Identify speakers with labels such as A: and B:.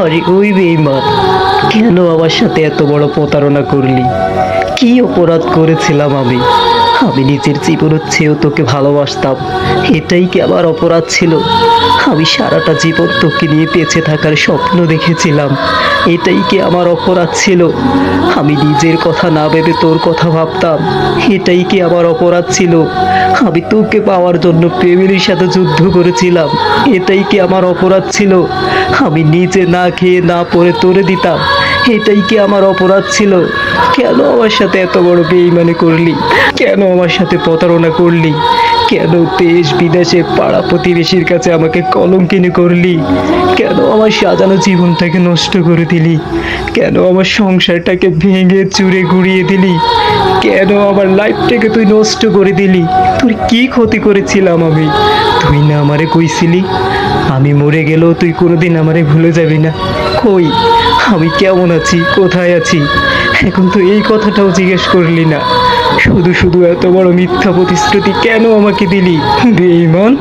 A: আরে ওই বেঈমান, কেন আমার সাথে এত বড় প্রতারণা করলি? কি অপরাধ করেছিলাম আমি? আমি নিজের জীবনের চেয়েও তোকে ভালোবাসতাম, এটাই কি আমার অপরাধ ছিল? আমি সারাটা জীবন তোকে নিয়ে বেঁচে থাকার স্বপ্ন দেখেছিলাম, এটাই কি আমার অপরাধ ছিল? আমি নিজের কথা না ভেবে তোর কথা ভাবতাম, এটাই কি আমার অপরাধ ছিল? আমি তোকে পাওয়ার জন্য ফ্যামিলির সাথে যুদ্ধ করেছিলাম, এটাই কি আমার অপরাধ ছিল? আমি নিজে না খেয়ে না পরে তোরে দিতাম, এটাই কি আমার অপরাধ ছিল? কেন আমার সাথে এত বড় বেঈমানি করলি? কেন আমার সাথে প্রতারণা করলি? কেন দেশ বিদেশে পাড়া প্রতিবেশীর কাছে আমাকে কলঙ্কিনী করলি? কেন আমার সাজানো জীবনটাকে নষ্ট করে দিলি? কেন আমার সংসারটাকে ভেঙে চুরে গুড়িয়ে দিলি? কেন আমার লাইফটাকে তুই নষ্ট করে দিলি? তোর কি ক্ষতি করেছিলাম আমি? তুই না আমারে কইছিলি আমি মরে গেলেও তুই কোনোদিন আমারে ভুলে যাবি না? কই, আমি কেমন আছি, কোথায় আছি? এখন তো এই কথাটাও জিজ্ঞেস করলি না। শুধু শুধু এত বড় মিথ্যা প্রতিশ্রুতি কেন আমাকে দিলি বেঈমান?